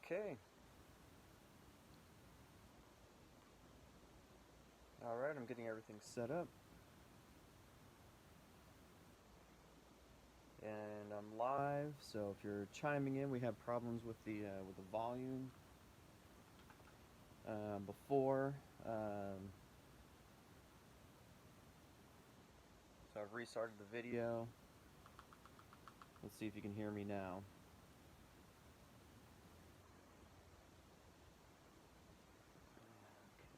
Okay. Alright, I'm getting everything set up. And I'm live, so if you're chiming in, we have problems with the volume before. So I've restarted the video. Let's see if you can hear me now.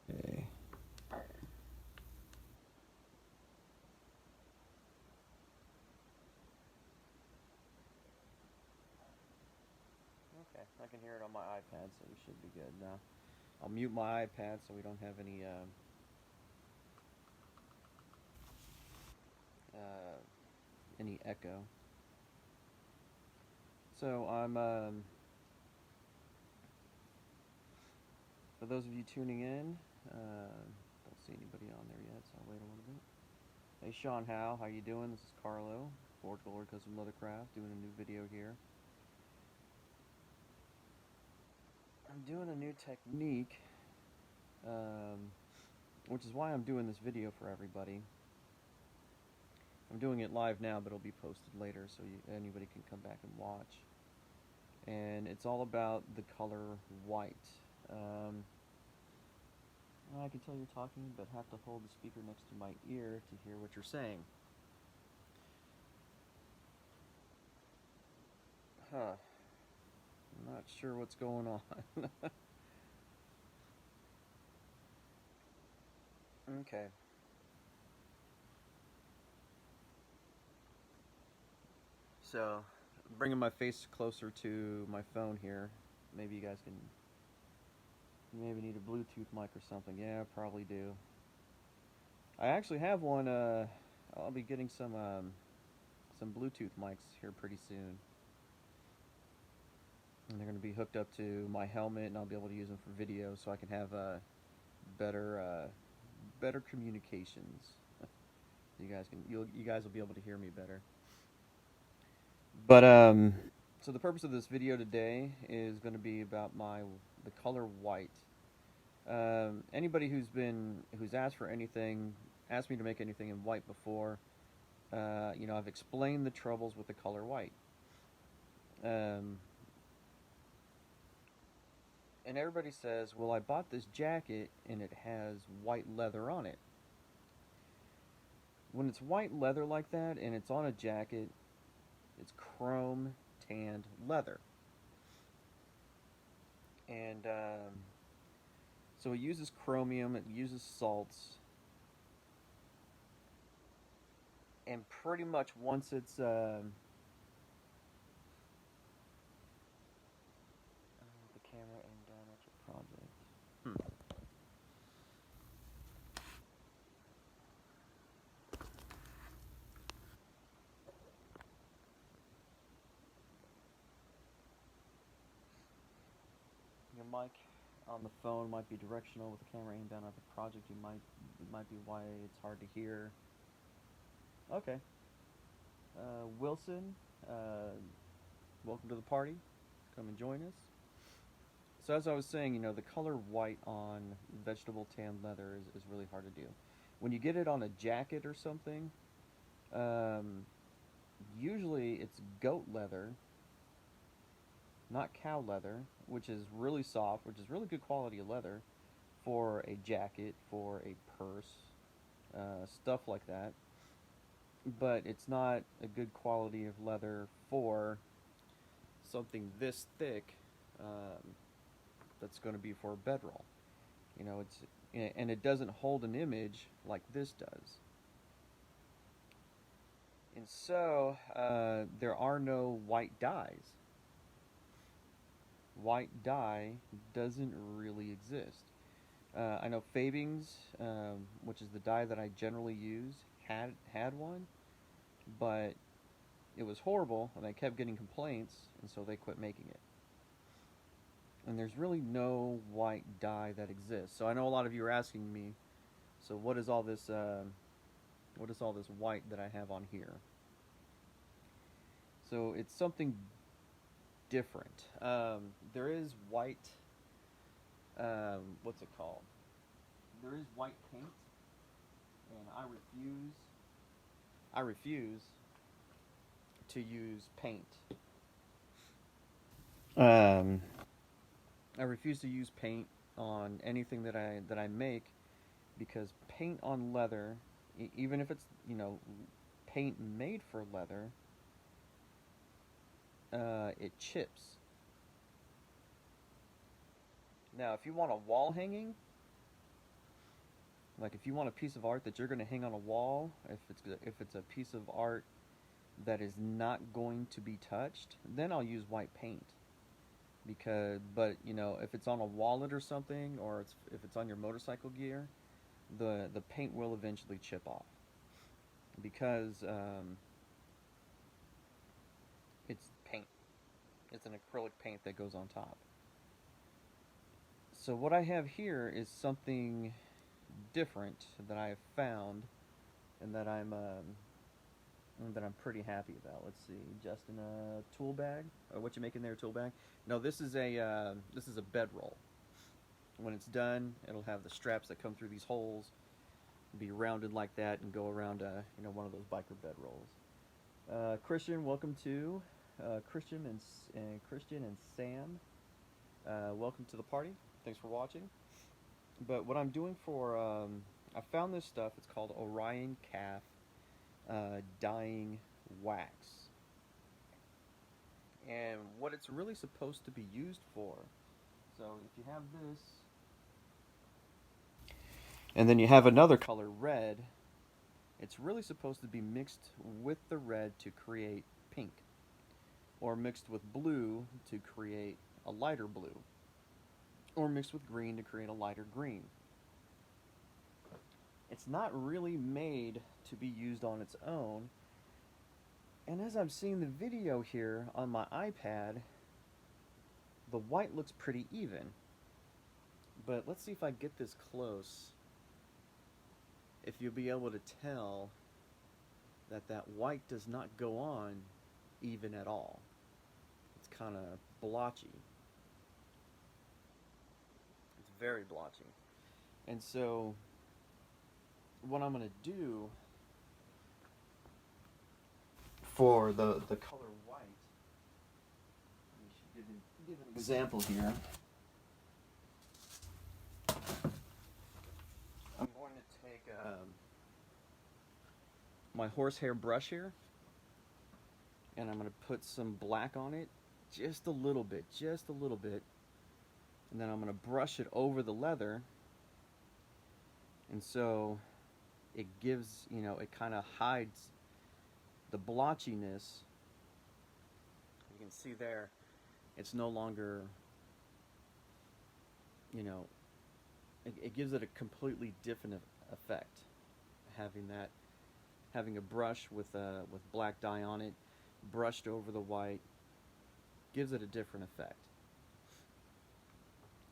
Okay. Okay, I can hear it on my iPad, so we should be good now. I'll mute my iPad so we don't have any echo. So for those of you tuning in, don't see anybody on there yet, so I'll wait a little bit. Hey Sean Howe, how you doing? This is Carlo, Lord Custom Leathercraft, doing a new video here. I'm doing a new technique, which is why I'm doing this video for everybody. I'm doing it live now, but it'll be posted later, so anybody can come back and watch. And it's all about the color white. I can tell you're talking, but have to hold the speaker next to my ear to hear what you're saying. Huh. I'm not sure what's going on. Okay. So, bringing my face closer to my phone here. Maybe you guys can. Maybe need a Bluetooth mic or something. Yeah, I probably do. I actually have one. I'll be getting some Bluetooth mics here pretty soon, and they're going to be hooked up to my helmet, and I'll be able to use them for video, so I can have better communications. You guys will be able to hear me better. But so the purpose of this video today is going to be about the color white. Anybody who's asked for anything, asked me to make anything in white before, I've explained the troubles with the color white. And everybody says, well, I bought this jacket and it has white leather on it. When it's white leather like that and it's on a jacket, it's chrome tanned leather. And so it uses chromium, it uses salts, and pretty much once it's the camera aimed down at your project. Your mic on the phone might be directional with the camera aimed down at the project. It might be why it's hard to hear. Okay. Wilson, welcome to the party. Come and join us. So as I was saying, the color white on vegetable tan leather is really hard to do. When you get it on a jacket or something, usually it's goat leather, not cow leather, which is really soft, which is really good quality of leather for a jacket, for a purse, stuff like that. But it's not a good quality of leather for something this thick that's going to be for a bedroll. And it doesn't hold an image like this does. And so there are no white dyes. White dye doesn't really exist. I know Fabings, which is the dye that I generally use, had one, but it was horrible, and I kept getting complaints, and so they quit making it. And there's really no white dye that exists. So I know a lot of you are asking me, so what is all this white that I have on here? So it's something different. There is white. What's it called? There is white paint, and I refuse. I refuse to use paint. Um, I refuse to use paint on anything that I make because paint on leather, even if it's paint made for leather, it chips. Now, if you want a wall hanging, like if you want a piece of art that you're going to hang on a wall, if it's a piece of art that is not going to be touched, then I'll use white paint. But if it's on a wallet or something, or if it's on your motorcycle gear, the paint will eventually chip off because it's paint. It's an acrylic paint that goes on top. So what I have here is something different that I have found, and that I'm pretty happy about. Let's see, Justin, a tool bag. What you making there, tool bag? No, this is a bedroll. When it's done, it'll have the straps that come through these holes, be rounded like that, and go around one of those biker bedrolls. Christian, welcome to Christian and Sam. Welcome to the party. Thanks for watching. But what I'm doing I found this stuff. It's called Orion Calf dyeing wax. And what it's really supposed to be used for. So if you have this, and then you have another color, red, it's really supposed to be mixed with the red to create pink, or mixed with blue to create a lighter blue, or mixed with green to create a lighter green. It's not really made to be used on its own. And as I'm seeing the video here on my iPad, the white looks pretty even. But let's see if I get this close, if you'll be able to tell that white does not go on even at all. It's kind of blotchy. It's very blotchy. And so what I'm going to do for the color white, I should give an example here. I'm going to take my horsehair brush here, and I'm going to put some black on it, just a little bit, and then I'm going to brush it over the leather, and so it gives, it kind of hides the blotchiness. You can see there, it's no longer, it gives it a completely different effect. Having a brush with black dye on it, brushed over the white, gives it a different effect,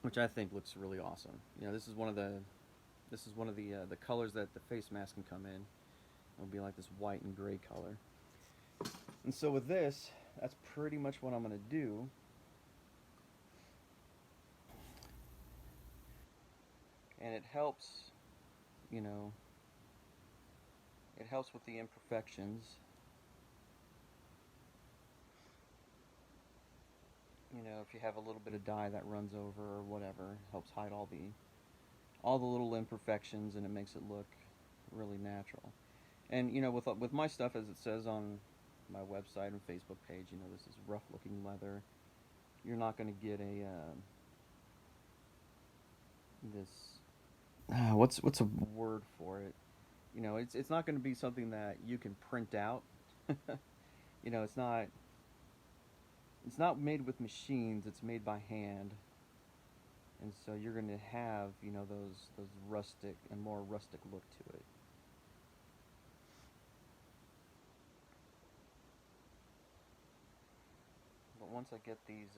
which I think looks really awesome. This is one of the colors that the face mask can come in. It'll be like this white and gray color. And so with this, that's pretty much what I'm going to do. And it helps, it helps with the imperfections. If you have a little bit of dye that runs over or whatever, helps hide all the little imperfections, and it makes it look really natural. And with my stuff, as it says on my website and Facebook page, this is rough looking leather. You're not going to get what's a word for it? It's not going to be something that you can print out. It's not made with machines. It's made by hand. And so you're going to have, those rustic and more rustic look to it. But once I get these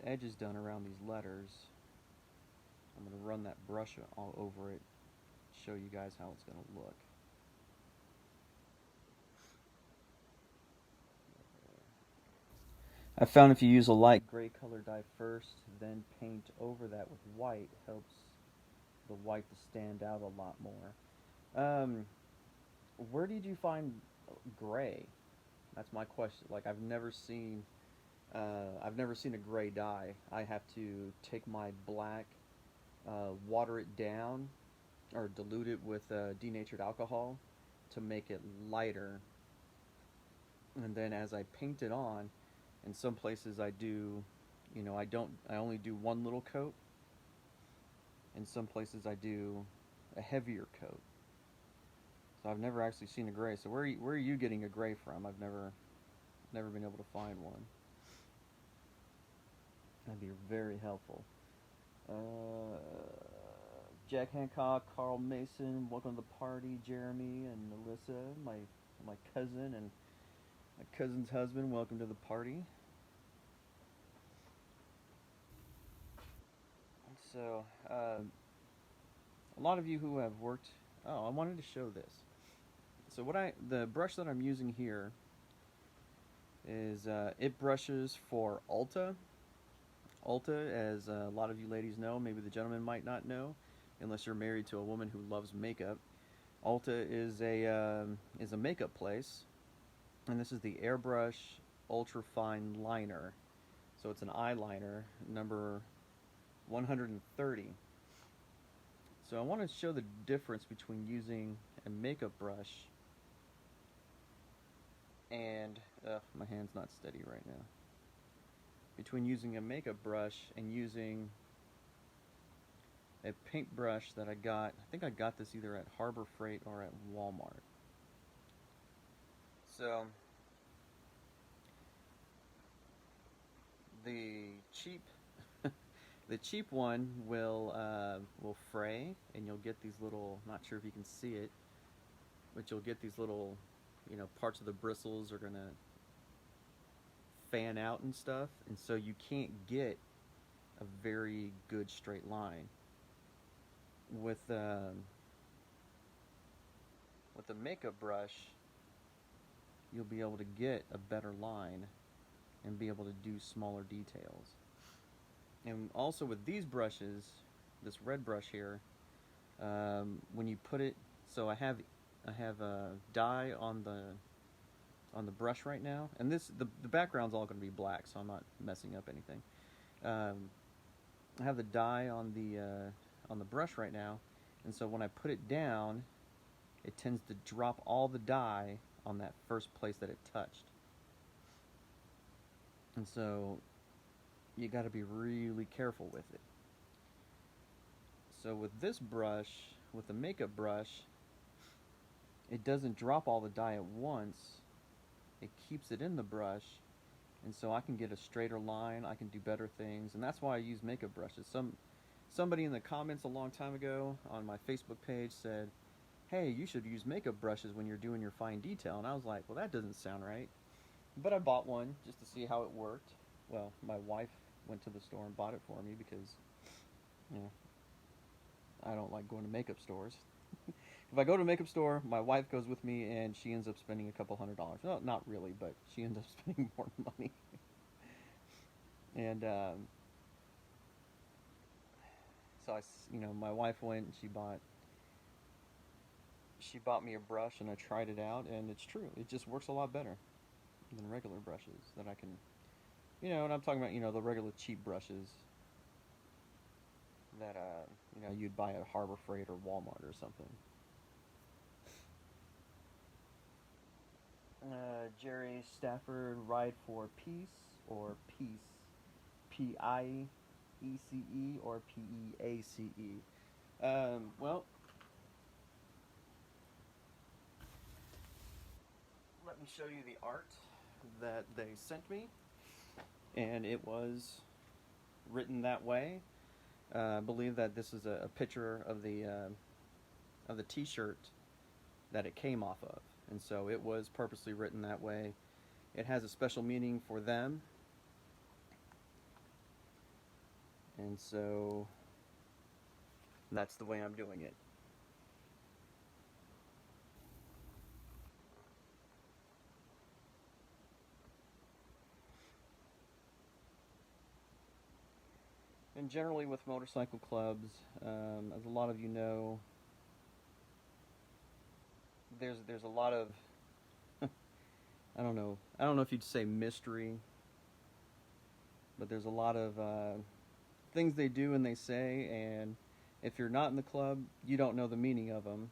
edges done around these letters, I'm going to run that brush all over it, show you guys how it's going to look. I found if you use a light gray color dye first, then paint over that with white, helps the white to stand out a lot more. Where did you find gray? That's my question. Like I've never seen a gray dye. I have to take my black, water it down, or dilute it with denatured alcohol to make it lighter, and then as I paint it on, in some places I do, I only do one little coat. In some places I do a heavier coat. So I've never actually seen a gray. So where are you getting a gray from? I've never been able to find one. That'd be very helpful. Uh, Jack Hancock, Carl Mason, welcome to the party. Jeremy and Alyssa, my cousin and my cousin's husband, welcome to the party. So, a lot of you who have worked. Oh, I wanted to show this. So the brush that I'm using here is it brushes for Ulta. Ulta, as a lot of you ladies know, maybe the gentlemen might not know, unless you're married to a woman who loves makeup. Ulta is a makeup place, and this is the Airbrush Ultra Fine Liner. So it's an eyeliner, number 130. So I want to show the difference between using a makeup brush and my hand's not steady right now. Between using a makeup brush and using a paintbrush that I think I got this either at Harbor Freight or at Walmart. So the cheap the cheap one will fray, and you'll get these little, not sure if you can see it, but you'll get these little, parts of the bristles are gonna fan out and stuff, and so you can't get a very good straight line. With with a makeup brush, you'll be able to get a better line and be able to do smaller details. And also with these brushes, this red brush here, when you put it, so I have a dye on the brush right now, and the background's all going to be black, so I'm not messing up anything. I have the dye on the brush right now, and so when I put it down, it tends to drop all the dye on that first place that it touched. And so you got to be really careful with it. So with this brush, with the makeup brush, it doesn't drop all the dye at once. It keeps it in the brush, and so I can get a straighter line. I can do better things, and that's why I use makeup brushes. Somebody in the comments a long time ago on my Facebook page said, "Hey, you should use makeup brushes when you're doing your fine detail." And I was like, "Well, that doesn't sound right." But I bought one just to see how it worked. Well, my wife went to the store and bought it for me because, you know, I don't like going to makeup stores. If I go to a makeup store, my wife goes with me, and she ends up spending a couple $100s. No, not really, but she ends up spending more money. And so my wife went and she bought me a brush, and I tried it out, and it's true. It just works a lot better than regular brushes that I can, and I'm talking about, the regular cheap brushes that, you'd buy at Harbor Freight or Walmart or something. Jerry Stafford, ride for peace or peace, Piece or Peace. Well, let me show you the art that they sent me, and it was written that way. I believe that this is a picture of the T-shirt that it came off of, and so it was purposely written that way. It has a special meaning for them, and so that's the way I'm doing it. And generally with motorcycle clubs, as a lot of you know, there's a lot of I don't know if you'd say mystery, but there's a lot of things they do and they say, and if you're not in the club, you don't know the meaning of them.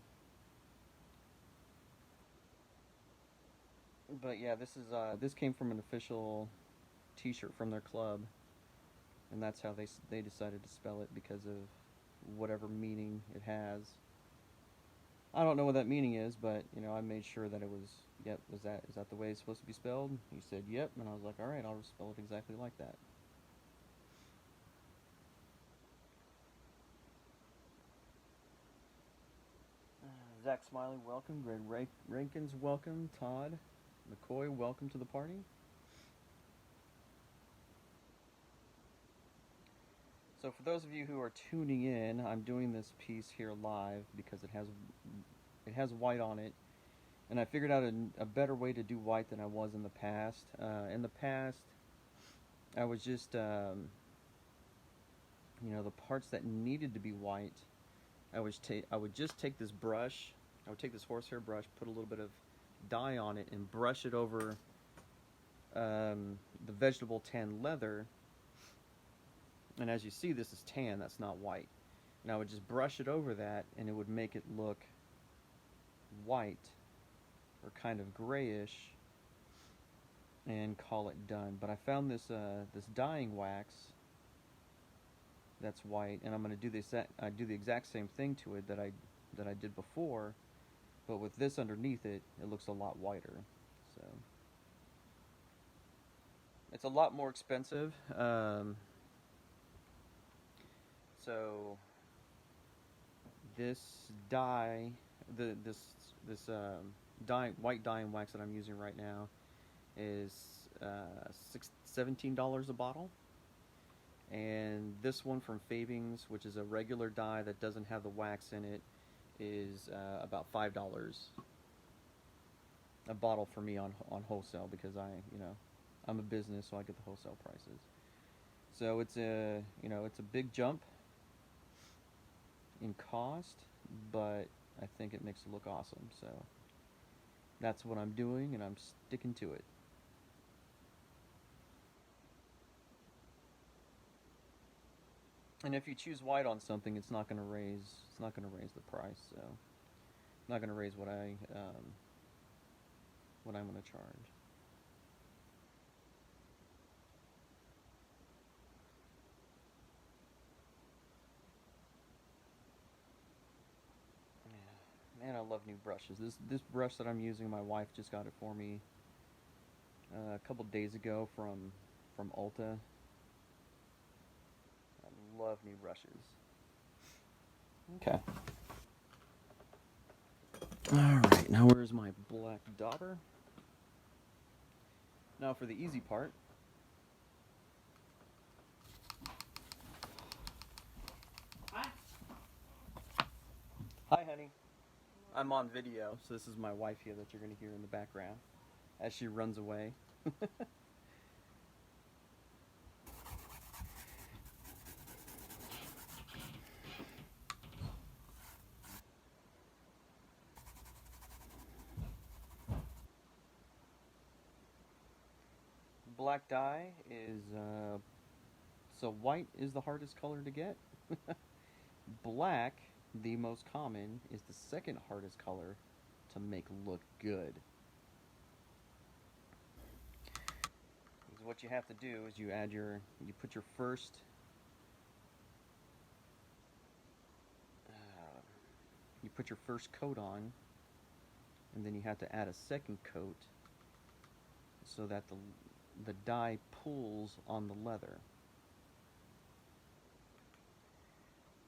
But yeah, this came from an official T-shirt from their club, and that's how they decided to spell it because of whatever meaning it has. I don't know what that meaning is, but you know, I made sure that it was. Yep, is that the way it's supposed to be spelled? He said, "Yep," and I was like, "All right, I'll spell it exactly like that." Zach Smiley, welcome. Greg Rankins, welcome. Todd McCoy, welcome to the party. So for those of you who are tuning in, I'm doing this piece here live because it has white on it, and I figured out a better way to do white than I was in the past. In the past, I was just the parts that needed to be white. I would just take this brush. I would take this horsehair brush, put a little bit of dye on it, and brush it over the vegetable tan leather. And as you see, this is tan, that's not white. And I would just brush it over that, and it would make it look white or kind of grayish, and call it done. But I found this dyeing wax that's white, and I'm going to do this. I do the exact same thing to it that I did before, but with this underneath it, it looks a lot whiter. So it's a lot more expensive. So this dye, this white dyeing wax that I'm using right now is $17 a bottle. And this one from Fabings, which is a regular dye that doesn't have the wax in it, is about $5 a bottle for me on wholesale, because I'm a business, so I get the wholesale prices. So it's a big jump in cost, but I think it makes it look awesome. So that's what I'm doing, and I'm sticking to it. And if you choose white on something, it's not going to raise the price. So it's not going to raise what I'm going to charge. Yeah. Man, I love new brushes. This brush that I'm using, my wife just got it for me a couple days ago from Ulta. I love new brushes. Okay. Alright, now where's my black dauber? Now for the easy part. Hi. Hi, honey. I'm on video, so this is my wife here that you're going to hear in the background as she runs away. Black dye is so white is the hardest color to get. Black, the most common, is the second hardest color to make look good. Because what you have to do is you put your first coat on, and then you have to add a second coat so that the dye pulls on the leather.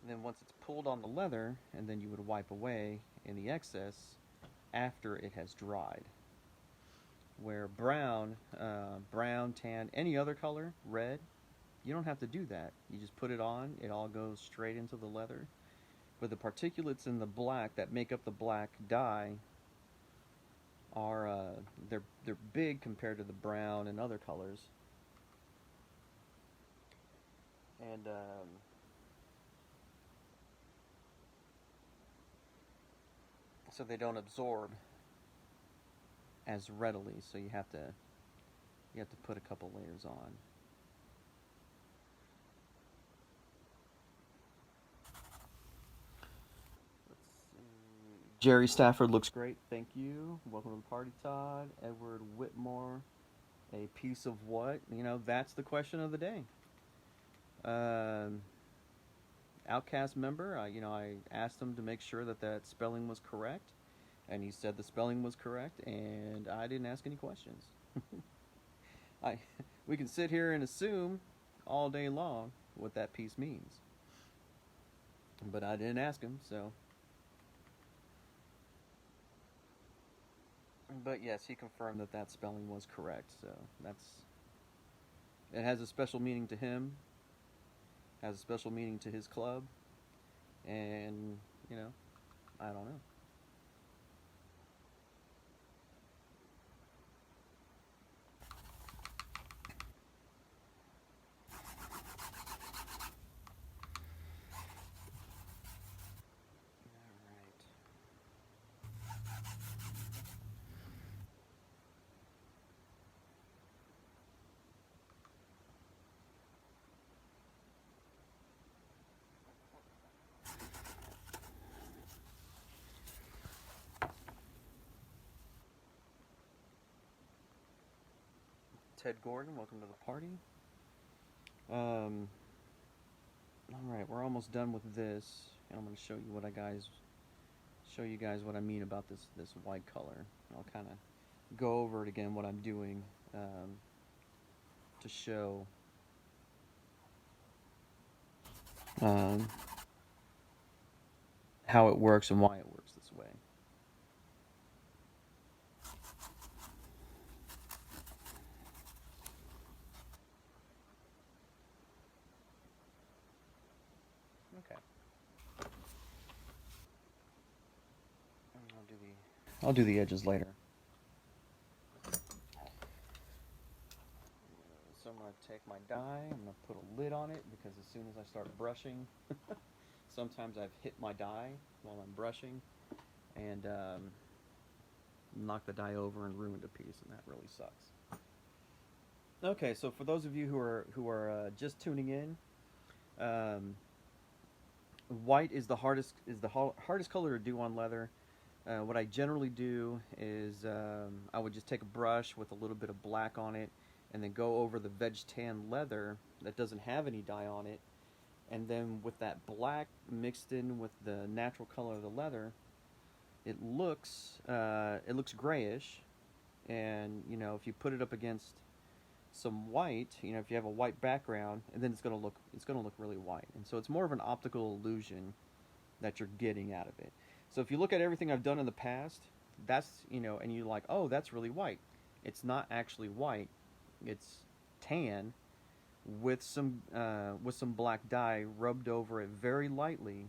And then once it's pulled on the leather, and then you would wipe away any excess after it has dried. Where brown, tan, any other color, red, you don't have to do that. You just put it on, it all goes straight into the leather. But the particulates in the black that make up the black dye are they're big compared to the brown and other colors. and so they don't absorb as readily. So you have to put a couple layers on. Let's see. Jerry Stafford looks great. Thank you. Welcome to the party, Todd. Edward Whitmore. A piece of what? You know, that's the question of the day. Um, Outcast member. I asked him to make sure that that spelling was correct, and he said the spelling was correct, and I didn't ask any questions. I we can sit here and assume all day long what that piece means, but I didn't ask him. So, but yes, he confirmed that that spelling was correct. So that's it has a special meaning to him, has a special meaning to his club, and you know, I don't know. All right. Ted Gordon, welcome to the party. Um, all right, we're almost done with this, and I'm going to show you guys what I mean about this white color. I'll kind of go over it again what I'm doing to show um, how it works and why it works this way. Okay. I'll do the edges later. So I'm going to take my die, I'm going to put a lid on it because as soon as I start brushing, sometimes I've hit my die while I'm brushing and knocked the die over and ruined a piece, and that really sucks. Okay, so for those of you who are just tuning in, um, white is the hardest color to do on leather. What I generally do is I would just take a brush with a little bit of black on it and then go over the veg tan leather that doesn't have any dye on it, and then with that black mixed in with the natural color of the leather, it looks grayish, and if you put it up against some white, if you have a white background, and then it's gonna look really white, and so it's more of an optical illusion that you're getting out of it. So if you look at everything I've done in the past, that's and you're like, oh, that's really white. It's not actually white. It's tan with some black dye rubbed over it very lightly,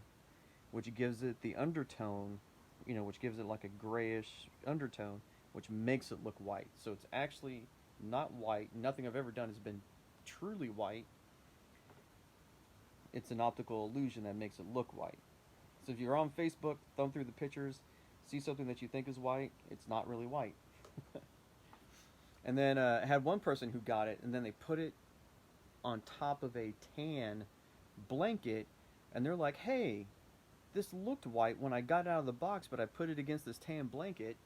which gives it the undertone, which gives it like a grayish undertone, which makes it look white. So it's actually not white. Nothing I've ever done has been truly white. It's an optical illusion that makes it look white. So if you're on Facebook, thumb through the pictures, see something that you think is white, it's not really white. And then I had one person who got it, and then they put it on top of a tan blanket, and they're like, hey, this looked white when I got it out of the box, but I put it against this tan blanket,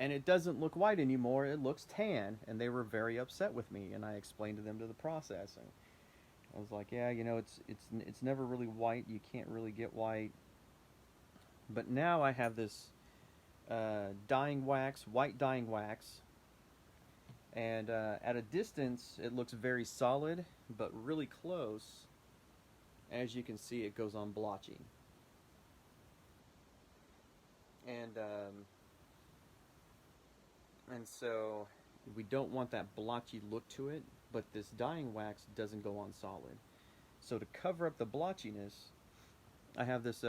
and it doesn't look white anymore, it looks tan. And they were very upset with me, and I explained to them to the process. And I was like, yeah, it's never really white. You can't really get white. But now I have this dyeing wax, white dyeing wax, and at a distance it looks very solid, but really close, as you can see, it goes on blotchy. And so we don't want that blotchy look to it, but this dyeing wax doesn't go on solid. So to cover up the blotchiness, I have this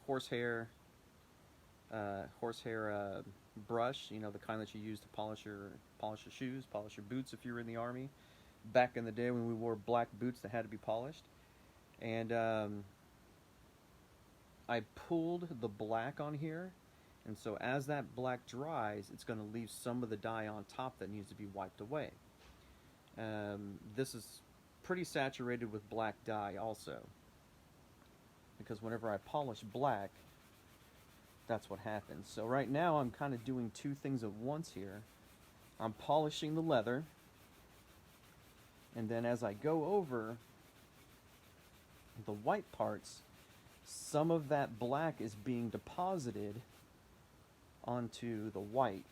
horsehair brush, the kind that you use to polish your shoes, polish your boots if you're in the army. back in the day when we wore black boots that had to be polished. And I pulled the black on here, and so as that black dries, it's going to leave some of the dye on top that needs to be wiped away. This is pretty saturated with black dye also, because whenever I polish black, that's what happens. So right now I'm kind of doing two things at once here. I'm polishing the leather, and then as I go over the white parts, some of that black is being deposited onto the white,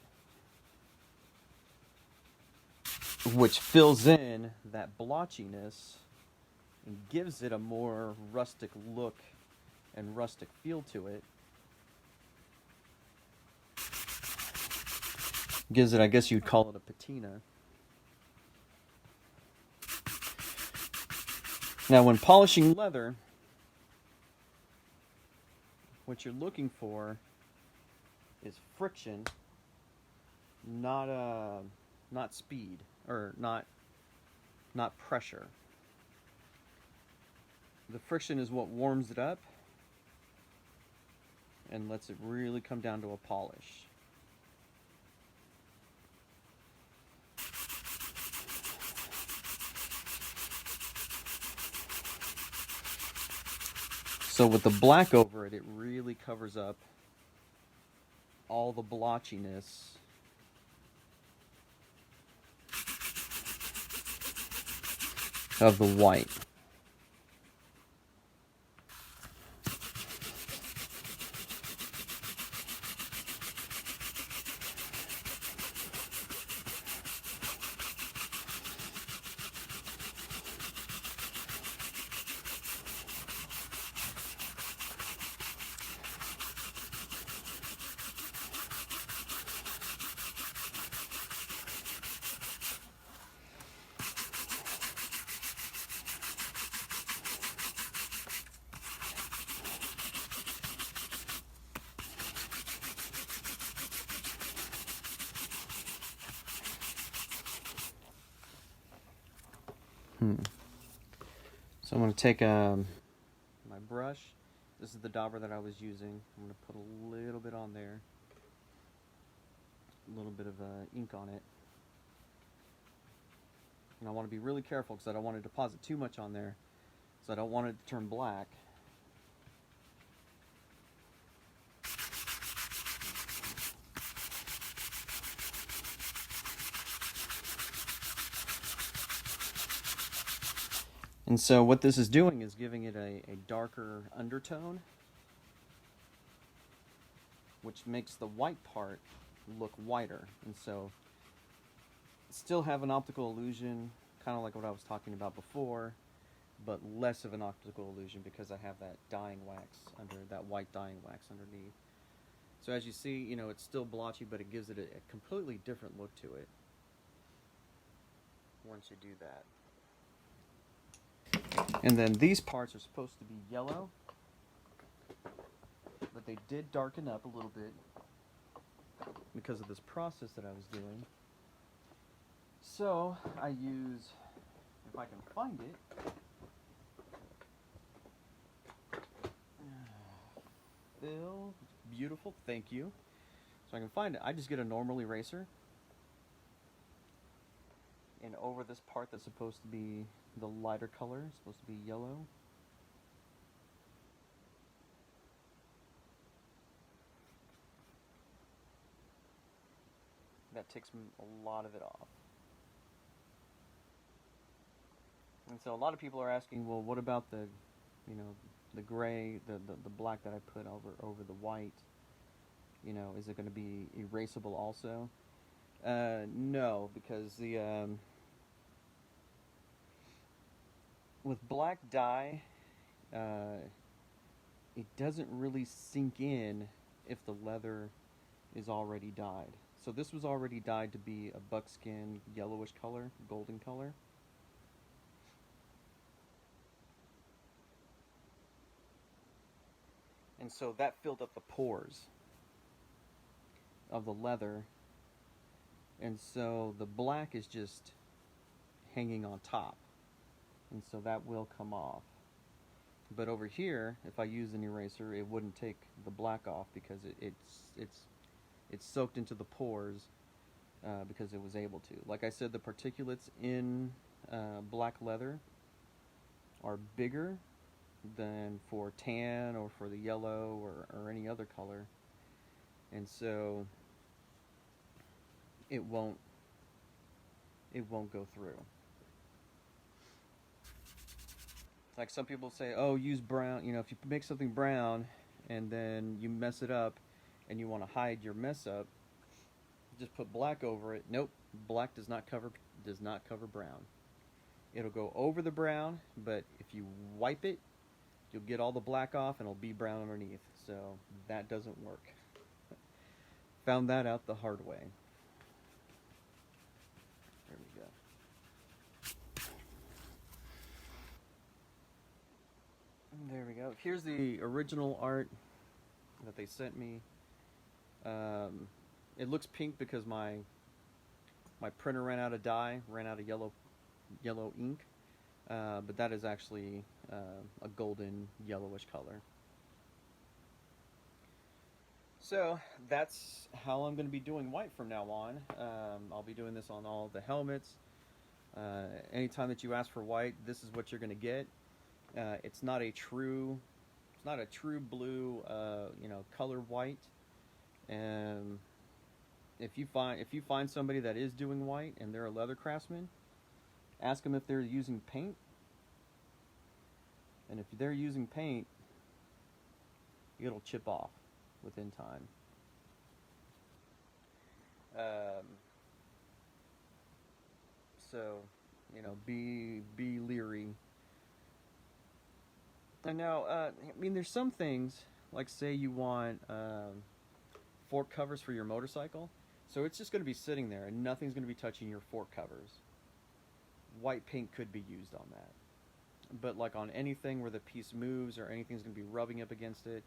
which fills in that blotchiness and gives it a more rustic look and rustic feel to it. Gives it, I guess you'd call it a patina. Now when polishing leather, what you're looking for is friction, not speed, or not pressure. The friction is what warms it up and lets it really come down to a polish. So with the black over it, it really covers up all the blotchiness of the white. So I'm going to take my brush. This is the dauber that I was using. I'm going to put a little bit on there. A little bit of ink on it. And I want to be really careful because I don't want to deposit too much on there. So I don't want it to turn black. And so what this is doing is giving it a darker undertone, which makes the white part look whiter. And so still have an optical illusion, kind of like what I was talking about before, but less of an optical illusion because I have that dyeing wax under, that white dyeing wax underneath. So as you see, you know, it's still blotchy, but it gives it a completely different look to it once you do that. And then these parts are supposed to be yellow, but they did darken up a little bit because of this process that I was doing. So I use, if I can find it, Phil, beautiful, thank you. So I can find it. I just get a normal eraser, and over this part that's supposed to be the lighter color, it's supposed to be yellow. That takes a lot of it off. And so a lot of people are asking, well, what about the, you know, the gray, the black that I put over the white? You know, is it going to be erasable also? No, because the with black dye, it doesn't really sink in if the leather is already dyed. So this was already dyed to be a buckskin yellowish color, golden color. And so that filled up the pores of the leather. And so the black is just hanging on top, and so that will come off. But over here, if I use an eraser, it wouldn't take the black off because it's soaked into the pores because it was able to. Like I said, the particulates in black leather are bigger than for tan or for the yellow or any other color, and so it won't go through. Like some people say, oh, use brown. You know, if you make something brown and then you mess it up and you want to hide your mess up, just put black over it. Nope, black does not cover brown. It'll go over the brown, but if you wipe it, you'll get all the black off and it'll be brown underneath. So that doesn't work. Found that out the hard way. There we go. There we go. Here's the original art that they sent me. It looks pink because my printer ran out of dye, ran out of yellow ink, but that is actually a golden yellowish color. So that's how I'm going to be doing white from now on. I'll be doing this on all the helmets. Anytime that you ask for white, this is what you're going to get. It's not a true blue, color white. And if you find somebody that is doing white and they're a leather craftsman, ask them if they're using paint. And if they're using paint, it'll chip off within time. So, be leery. And now, there's some things, like say you want fork covers for your motorcycle, so it's just going to be sitting there and nothing's going to be touching your fork covers. White paint could be used on that. But like on anything where the piece moves or anything's going to be rubbing up against it,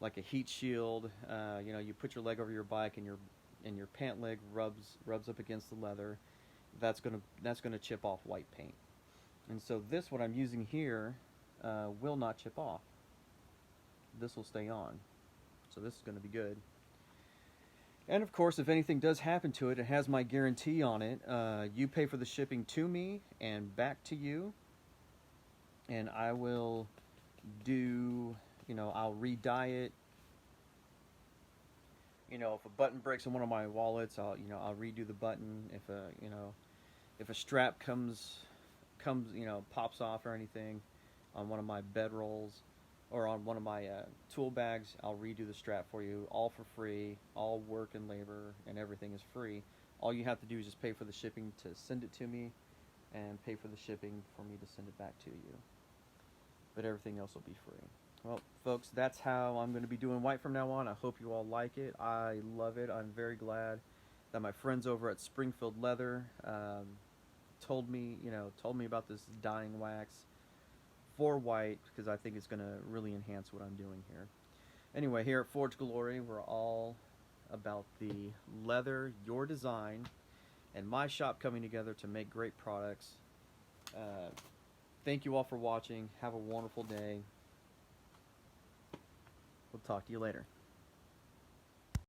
like a heat shield, you put your leg over your bike and your pant leg rubs up against the leather, that's gonna chip off white paint. And so this, what I'm using here, will not chip off. This will stay on. So this is going to be good. And of course, if anything does happen to it, it has my guarantee on it. You pay for the shipping to me and back to you. And I will I'll re-dye it. If a button breaks in one of my wallets, I'll redo the button. If a strap pops off or anything on one of my bed rolls or on one of my tool bags, I'll redo the strap for you, all for free. All work and labor and everything is free. All you have to do is just pay for the shipping to send it to me and pay for the shipping for me to send it back to you. But everything else will be free. Well, folks, that's how I'm going to be doing white from now on. I hope you all like it. I love it. I'm very glad that my friends over at Springfield Leather told me about this dyeing wax for white, because I think it's going to really enhance what I'm doing here. Anyway, here at Forge Glory, we're all about the leather, your design, and my shop coming together to make great products. Thank you all for watching. Have a wonderful day. We'll talk to you later.